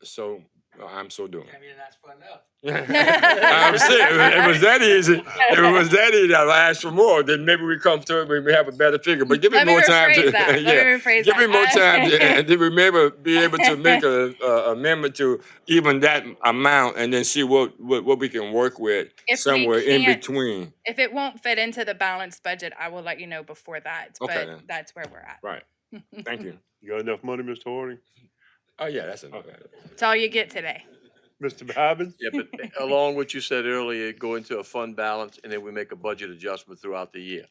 So I'm so doing. I mean, that's fun enough. I'm saying it was that easy. If it was that easy, I'll ask for more. Then maybe we come to it when we have a better figure. But give me Let me more time to rephrase that. Let me rephrase give me that. more time, and then we maybe be able to make a amendment to even that amount, and then see what we can work with If we somewhere in can't- between. If it won't fit into the balanced budget, I will let you know before that. Okay, But then. that's where we're at. Right. Thank you. You got enough money, Mr. Hardy? Oh yeah, that's enough. That's all you get today. Mr. Babin? Yeah, but along what you said earlier, go into a fund balance, and then we make a budget adjustment throughout the year.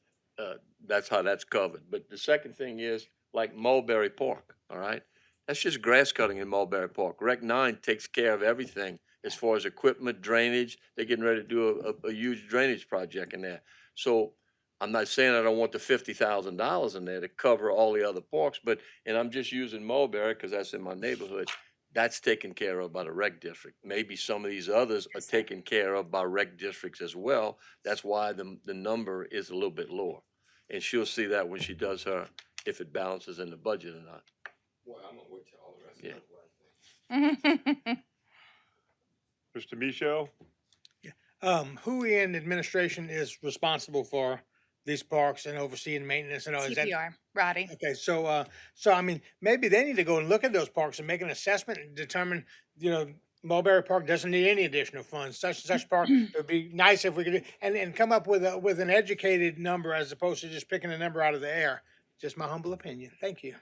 That's how that's covered. But the second thing is, like Mulberry Park, all right? That's just grass cutting in Mulberry Park. Rec 9 takes care of everything as far as equipment, drainage. They're getting ready to do a huge drainage project in there. So I'm not saying I don't want the $50,000 in there to cover all the other parks, but, and I'm just using Mulberry because that's in my neighborhood. That's taken care of by the rec district. Maybe some of these others are taken care of by rec districts as well. That's why the number is a little bit lower. And she'll see that when she does her, if it balances in the budget or not. Well, I'm gonna wait till all the rest Yeah. of it. Mr. Michelle? Who in administration is responsible for these parks and overseeing maintenance and all? Is that? TPR, Roddy. Okay, so I mean, maybe they need to go and look at those parks and make an assessment and determine, Mulberry Park doesn't need any additional funds, such and such park, it would be nice if we could, and come up with with an educated number as opposed to just picking a number out of the air. Just my humble opinion. Thank you.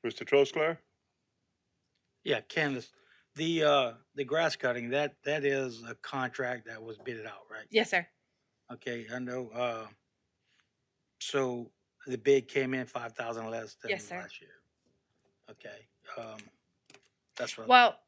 Mr. Trosclair? Yeah, Candace, the grass cutting, that is a contract that was bidded out, right? Yes, sir. Okay, I know, so the bid came in 5,000 less than Yes, sir. last year. Okay, that's what. Well,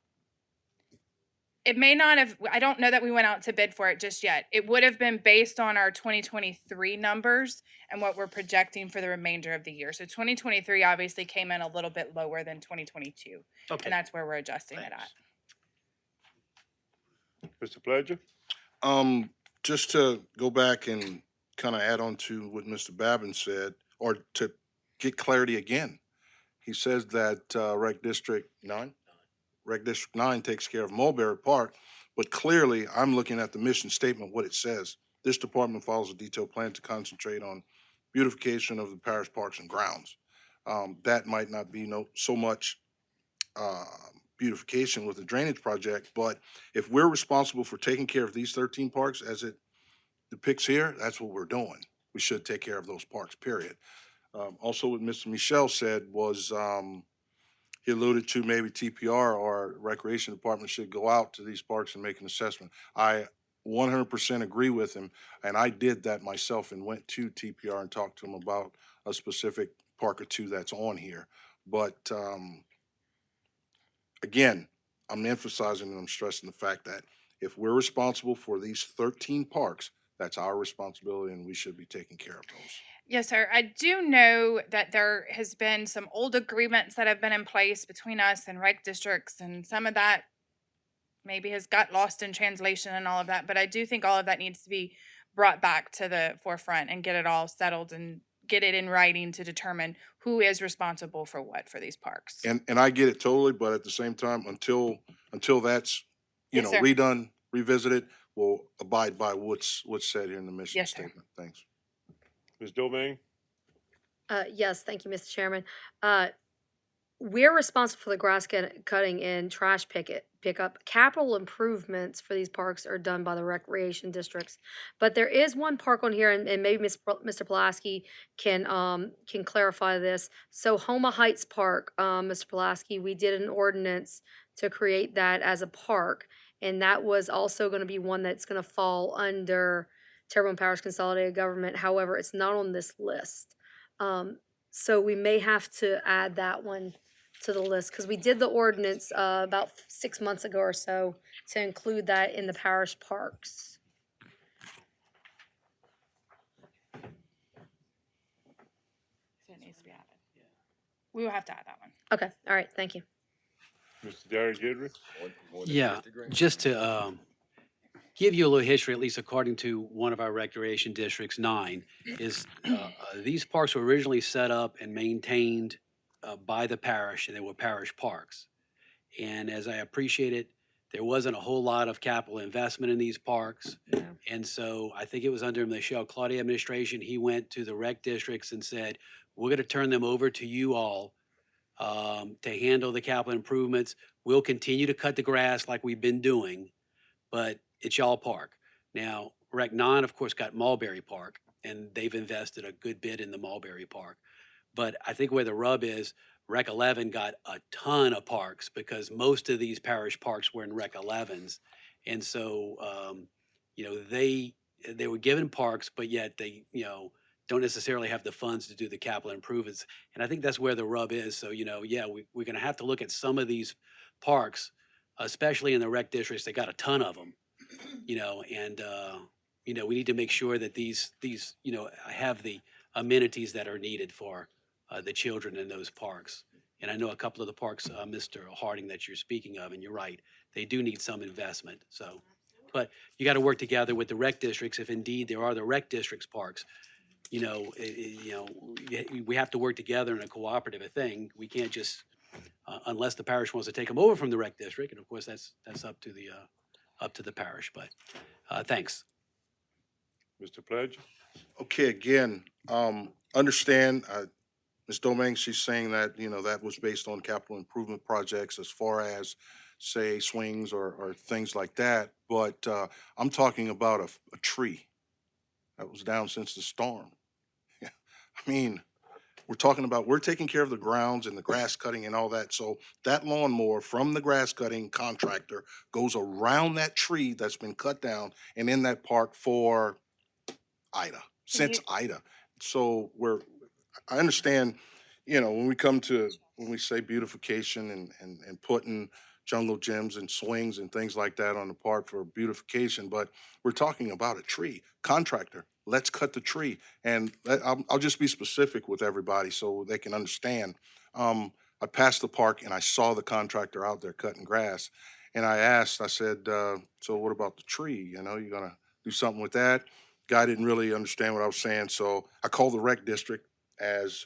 it may not have, I don't know that we went out to bid for it just yet. It would have been based on our 2023 numbers and what we're projecting for the remainder of the year. So 2023 obviously came in a little bit lower than 2022. Okay. And that's where we're adjusting it Thanks. at. Mr. Pledger? Just to go back and kind of add on to what Mr. Babin said, or to get clarity again. He says that Rec District 9 takes care of Mulberry Park, but clearly I'm looking at the mission statement, what it says. This department follows a detailed plan to concentrate on beautification of the parish parks and grounds. That might not be so much beautification with the drainage project, but if we're responsible for taking care of these 13 parks as it depicts here, that's what we're doing. We should take care of those parks, period. Also, what Mr. Michel said was, he alluded to maybe TPR or Recreation Department should go out to these parks and make an assessment. I 100% agree with him, and I did that myself and went to TPR and talked to him about a specific park or two that's on here. But again, I'm emphasizing and I'm stressing the fact that if we're responsible for these 13 parks, that's our responsibility and we should be taking care of those. Yes, sir. I do know that there has been some old agreements that have been in place between us and rec districts, and some of that maybe has got lost in translation and all of that. But I do think all of that needs to be brought back to the forefront and get it all settled and get it in writing to determine who is responsible for what for these parks. And I get it totally, but at the same time, until that's, Yes, sir. redone, revisited, we'll abide by what's said here in the mission Yes, sir. statement. Thanks. Ms. Domingue? Yes, thank you, Mr. Chairman. We're responsible for the grass cutting and trash pickup. Capital improvements for these parks are done by the recreation districts. But there is one park on here, and maybe Mr. Pulaski can clarify this. So Homa Heights Park, Mr. Pulaski, we did an ordinance to create that as a park, and that was also going to be one that's going to fall under Terrebonne Parish Consolidated Government. However, it's not on this list. So we may have to add that one to the list because we did the ordinance about 6 months ago or so to include that in the parish parks. So it needs to be added. We will have to add that one. Okay, all right, thank you. Mr. Darren Guidry? Yeah, just to give you a little history, at least according to one of our recreation districts, 9, is these parks were originally set up and maintained by the parish, and they were parish parks. And as I appreciate it, there wasn't a whole lot of capital investment in these parks. No. And so I think it was under Michelle Claudia administration, he went to the rec districts and said, we're going to turn them over to you all to handle the capital improvements. We'll continue to cut the grass like we've been doing, but it's y'all park. Now, Rec 9, of course, got Mulberry Park, and they've invested a good bit in the Mulberry Park. But I think where the rub is, Rec 11 got a ton of parks because most of these parish parks were in Rec 11s. And so, they were given parks, but yet they, don't necessarily have the funds to do the capital improvements. And I think that's where the rub is. So, we're going to have to look at some of these parks, especially in the rec districts. They got a ton of them, and we need to make sure that these, have the amenities that are needed for the children in those parks. And I know a couple of the parks, Mr. Harding, that you're speaking of, and you're right, they do need some investment. So, but you got to work together with the rec districts if indeed there are the rec districts parks. We have to work together in a cooperative thing. We can't just, unless the parish wants to take them over from the rec district, and of course that's up to the parish. But thanks. Mr. Pledge? Okay, again, understand, Ms. Domingue, she's saying that, that was based on capital improvement projects as far as, say, swings or things like that. But I'm talking about a tree that was down since the storm. I mean, we're taking care of the grounds and the grass cutting and all that. So that lawnmower from the grass cutting contractor goes around that tree that's been cut down and in that park for since Ida. So I understand, when we say beautification and putting jungle gyms and swings and things like that on the park for beautification, but we're talking about a tree. Contractor, let's cut the tree. And I'll just be specific with everybody so they can understand. I passed the park and I saw the contractor out there cutting grass. And I said, so what about the tree? You gonna do something with that? Guy didn't really understand what I was saying. So I called the rec district as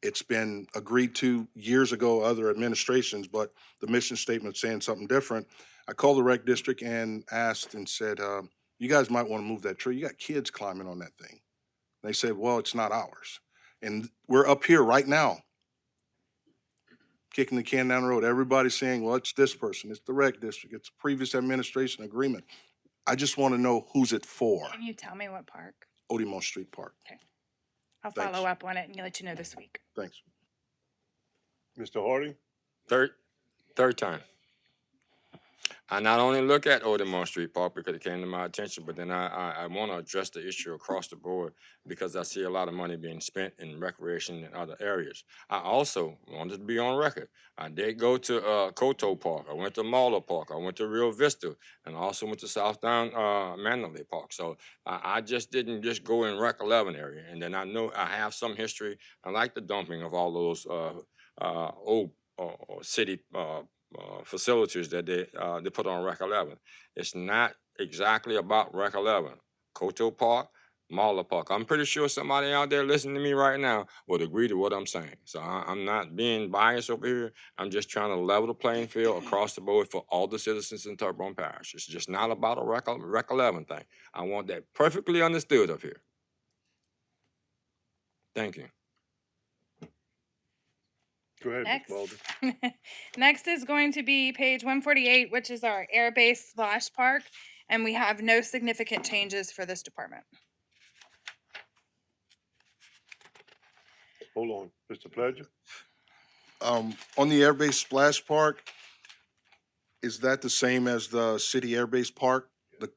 it's been agreed to years ago, other administrations, but the mission statement saying something different. I called the rec district and asked and said, you guys might want to move that tree. You got kids climbing on that thing. They said, well, it's not ours. And we're up here right now, kicking the can down the road. Everybody's saying, well, it's this person, it's the rec district, it's a previous administration agreement. I just want to know who's it for. Can you tell me what park? Odemo Street Park. Okay. I'll Thanks. follow up on it and let you know this week. Thanks. Mr. Harding? Third time. I not only look at Odemont Street Park because it came to my attention, but then I want to address the issue across the board because I see a lot of money being spent in recreation in other areas. I also wanted to be on record. I did go to Coteau Park. I went to Marlow Park. I went to Rio Vista, and I also went to Southdown Mandalay Park. So I just didn't just go in Rec 11 area. And then I know I have some history. I like the dumping of all those old city facilities that they put on Rec 11. It's not exactly about Rec 11. Coteau Park, Marlow Park. I'm pretty sure somebody out there listening to me right now would agree to what I'm saying. So I'm not being biased over here. I'm just trying to level the playing field across the board for all the citizens in Terrebonne Parish. It's just not about a Rec 11 thing. I want that perfectly understood up here. Thank you. Go ahead, Next. Ms. Mulder. Next is going to be page 148, which is our air base splash park, and we have no significant changes for this department. Hold on, Mr. Pledger? On the Airbase Splash Park, is that the same as the city Airbase Park,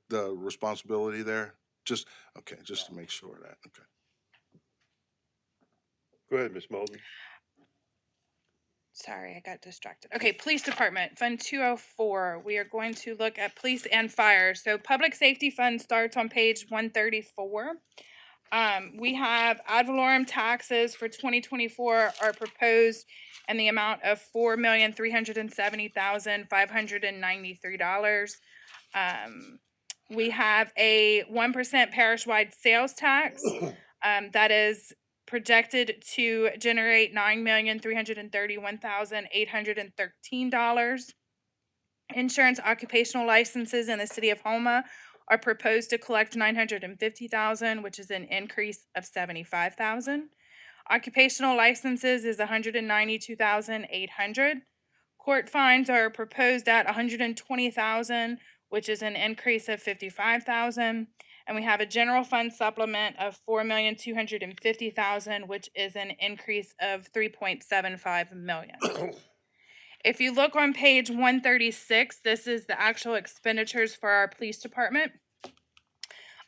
the responsibility there? Just to make sure of that, okay. Go ahead, Ms. Mulder. Sorry, I got distracted. Okay, police department, fund 204. We are going to look at police and fire. So public safety fund starts on page 134. We have ad valorem taxes for 2024 are proposed in the amount of $4,370,593. We have a 1% parish-wide sales tax that is projected to generate $9,331,813. Insurance occupational licenses in the city of Houma are proposed to collect $950,000, which is an increase of $75,000. Occupational licenses is $192,800. Court fines are proposed at $120,000, which is an increase of $55,000. And we have a general fund supplement of $4,250,000, which is an increase of $3.75 million. If you look on page 136, this is the actual expenditures for our police department.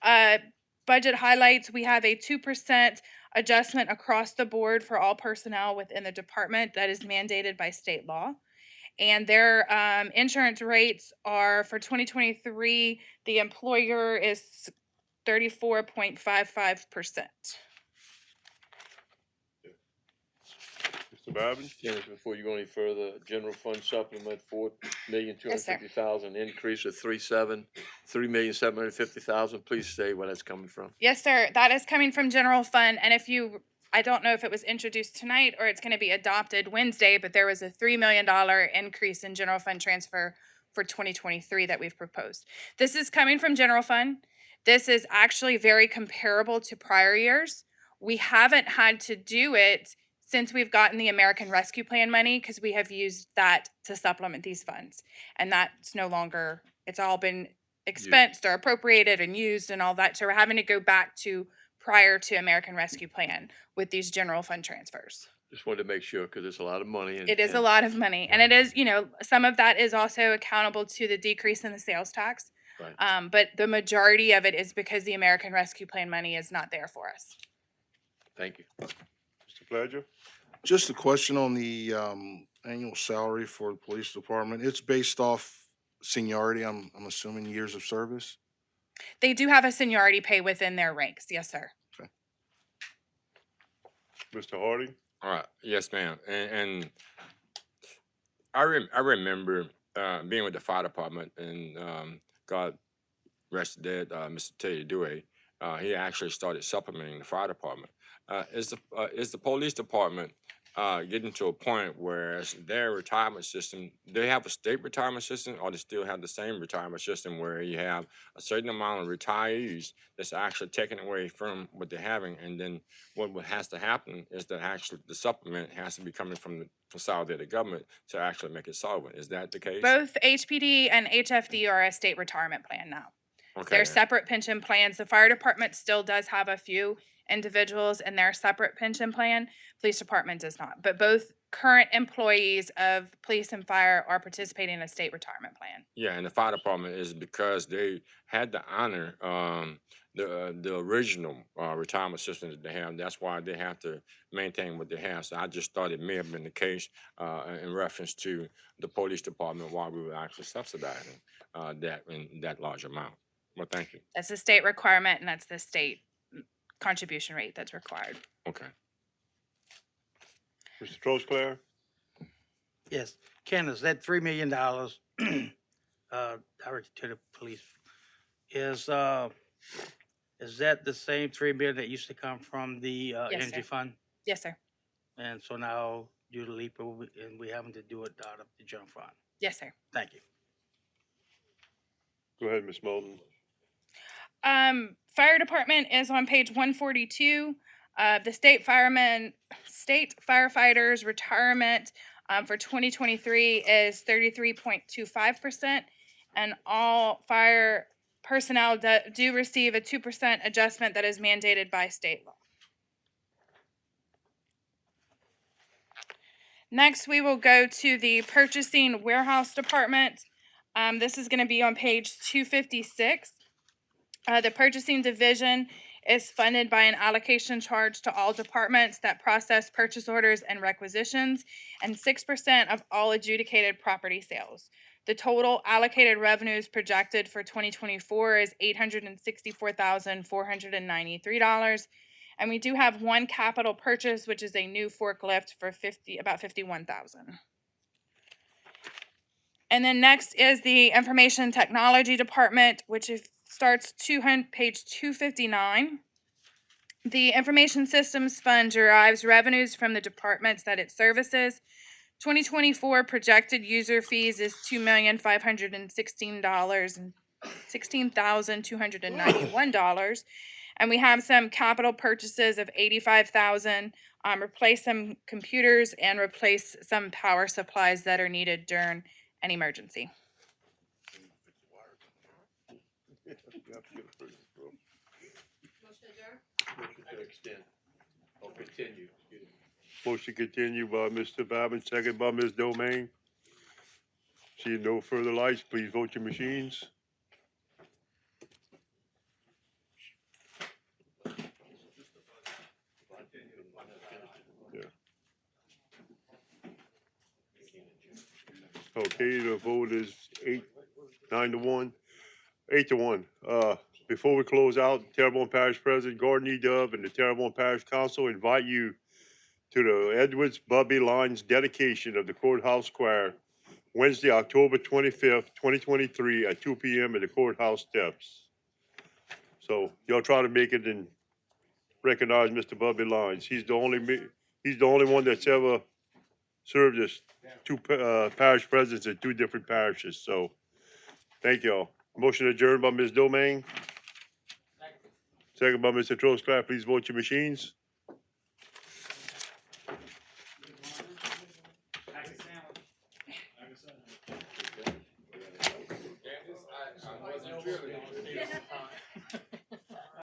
Budget highlights, we have a 2% adjustment across the board for all personnel within the department that is mandated by state law. and their insurance rates are for 2023. The employer is 34.55%. Mr. Babin? Dennis, before you go any further, general fund supplement, Yes, sir. $4,250,000, increase of 3,750,000. Please say where that's coming from. Yes, sir. That is coming from general fund. And I don't know if it was introduced tonight or it's going to be adopted Wednesday, but there was a $3 million increase in general fund transfer for 2023 that we've proposed. This is coming from general fund. This is actually very comparable to prior years. We haven't had to do it since we've gotten the American Rescue Plan money because we have used that to supplement these funds. And that's no longer, it's all been expensed or appropriated and used and all that. So we're having to go back to prior to American Rescue Plan with these general fund transfers. Just wanted to make sure, because it's a lot of money. It is a lot of money. And it is, some of that is also accountable to the decrease in the sales tax. Right. But the majority of it is because the American Rescue Plan money is not there for us. Thank you. Mr. Pledger? Just a question on the annual salary for the police department. It's based off seniority, I'm assuming years of service? They do have a seniority pay within their ranks. Yes, sir. Mr. Harding? All right. Yes, ma'am. And I remember being with the fire department, and God rest dead, Mr. Teddy Dewey. He actually started supplementing the fire department. Is the police department getting to a point where their retirement system, they have a state retirement system, or they still have the same retirement system where you have a certain amount of retirees that's actually taken away from what they're having, and then what has to happen is that actually the supplement has to be coming from the consolidated government to actually make it solvent. Is that the case? Both HPD and HFD are a state retirement plan now. Okay. They're separate pension plans. The fire department still does have a few individuals in their separate pension plan. Police department does not. But both current employees of police and fire are participating in a state retirement plan. Yeah, and the fire department is because they had to honor the original retirement system that they have. That's why they have to maintain what they have. So I just thought it may have been the case in reference to the police department while we were actually subsidizing that in that large amount. Well, thank you. That's a state requirement, and that's the state contribution rate that's required. Okay. Mr. Trosclair? Yes, Candace, that $3 million, directed to the police, is that the same $3 million that used to come from the Yes, energy sir. fund? Yes, sir. And so now, due to LEPA, and we having to do it out of the general fund? Yes, sir. Thank you. Go ahead, Ms. Moulton. Fire department is on page 142. The state firefighters retirement for 2023 is 33.25%, and all fire personnel do receive a 2% adjustment that is mandated by state law. Next, we will go to the purchasing warehouse department. This is going to be on page 256. The purchasing division is funded by an allocation charge to all departments that process purchase orders and requisitions, and 6% of all adjudicated property sales. The total allocated revenues projected for 2024 is $864,493. And we do have one capital purchase, which is a new forklift for about $51,000. And then next is the information technology department, which starts page 259. The information systems fund derives revenues from the departments that it services. 2024 projected user fees is $2,516,291. And we have some capital purchases of $85,000, replace some computers and replace some power supplies that are needed during an emergency. Motion continue by Mr. Babin, second by Ms. Domingue. Seeing no further lights, please vote your machines. Yeah. Okay, the vote is 9-1, 8-1. Before we close out, Terrebonne Parish President Gordon E. Dove and the Terrebonne Parish Council invite you to the Edwards Bubby Lines dedication of the courthouse choir Wednesday, October 25th, 2023 at 2 p.m. at the courthouse steps. So y'all try to make it and recognize Mr. Bubby Lines. He's the only one that's ever served as two parish presidents in two different parishes. So thank y'all. Motion adjourned by Ms. Domingue. Second by Mr. Trosclair. Please vote your machines.